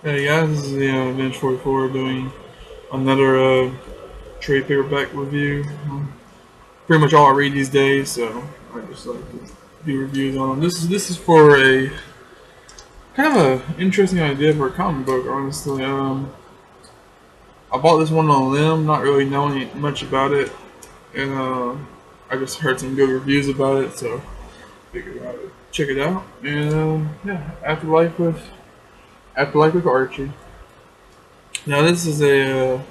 Hey guys, this is the Bench 44 doing another trade paperback review. Pretty much all I read these days, so I just like to do reviews on them. This is for a kind of a interesting idea for a comic book, honestly. I bought this one on a limb, not really knowing much about it, and I just heard some good reviews about it, so figured I would check it out. And yeah, Afterlife with Archie. Now this is a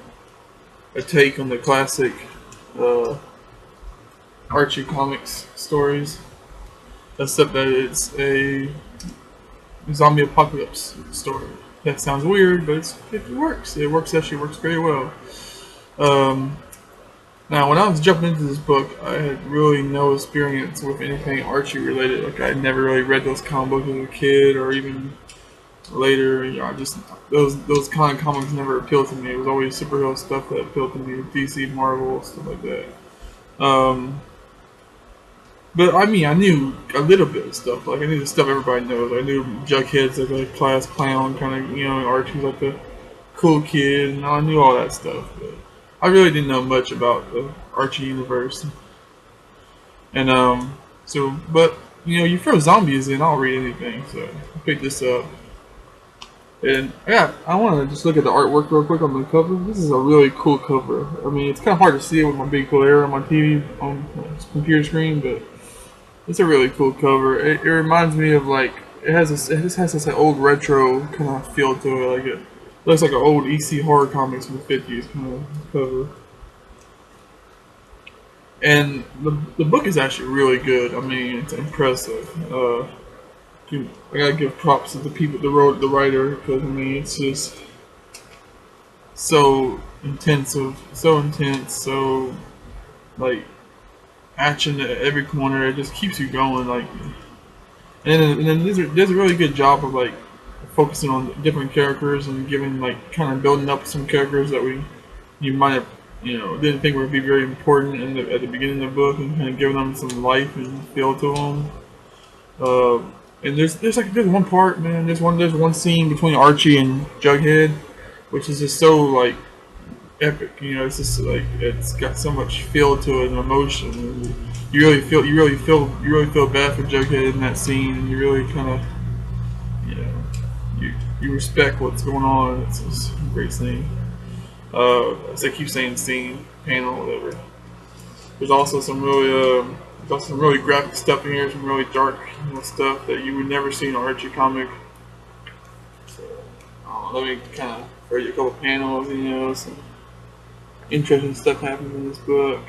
take on the classic uh, Archie comics stories, except that it's a zombie apocalypse story. That sounds weird, but it works. It works actually works very well. Um, Now, when I was jumping into this book, I had really no experience with anything Archie related. Like I never really read those comic books as a kid, or even later. I just those kind of comics never appealed to me. It was always superhero stuff that appealed to me, DC, Marvel, stuff like that. Um, But I mean, I knew a little bit of stuff. Like I knew the stuff everybody knows. I knew Jughead's like a class clown, kind of Archie's like the cool kid, and I knew all that stuff. But I really didn't know much about the Archie universe. And but you throw zombies in, I'll read anything. So I picked this up, and yeah, I want to just look at the artwork real quick on the cover. This is a really cool cover. I mean, it's kind of hard to see it with my big glare on my TV on my computer screen, but it's a really cool cover. It reminds me of like it just has this like, old retro kind of feel to it. Like it looks like an old EC horror comics from the '50s kind of cover. And the book is actually really good. I mean, it's impressive. I gotta give props to the people that wrote the writer because I mean it's just so intense, so like action at every corner. It just keeps you going. Like and then there's a really good job of like focusing on different characters and giving like kind of building up some characters that you might have didn't think would be very important at the beginning of the book and kind of giving them some life and feel to them. Uh, and there's one part, man. There's one scene between Archie and Jughead, which is just so like epic. It's just like it's got so much feel to it and emotion. And you really feel bad for Jughead in that scene, and you really kind of you know you respect what's going on. It's just a great scene. As I keep saying, scene, panel, whatever. There's also some really graphic stuff in here, some really dark stuff that you would never see in an Archie comic. So, let me kind of read you a couple panels. Some interesting stuff happens in this book.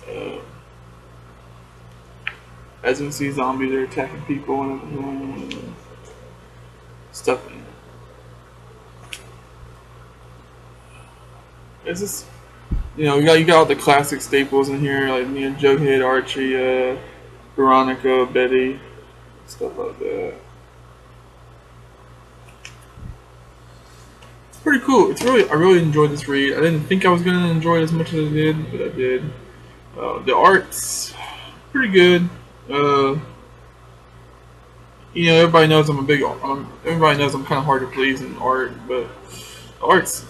Uh, as you can see, zombies are attacking people and stuff. It's just you got all the classic staples in here, like Jughead, Archie, Veronica, Betty, stuff like that. It's pretty cool. I really enjoyed this read. I didn't think I was gonna enjoy it as much as I did, but I did. The art's pretty good. Uh, everybody knows everybody knows I'm kind of hard to please in art, but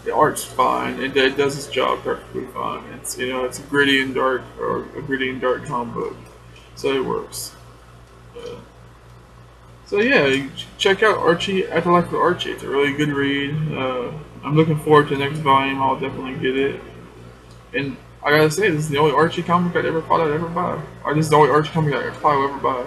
the art's fine. It does its job perfectly fine. It's a gritty and dark or a gritty and dark comic book, so it works. Uh, so yeah, you check out Archie Afterlife with Archie. It's a really good read. I'm looking forward to the next volume. I'll definitely get it. And I gotta say, this is the only Archie comic I ever thought I'd ever buy. Or this is the only Archie comic I probably will ever buy.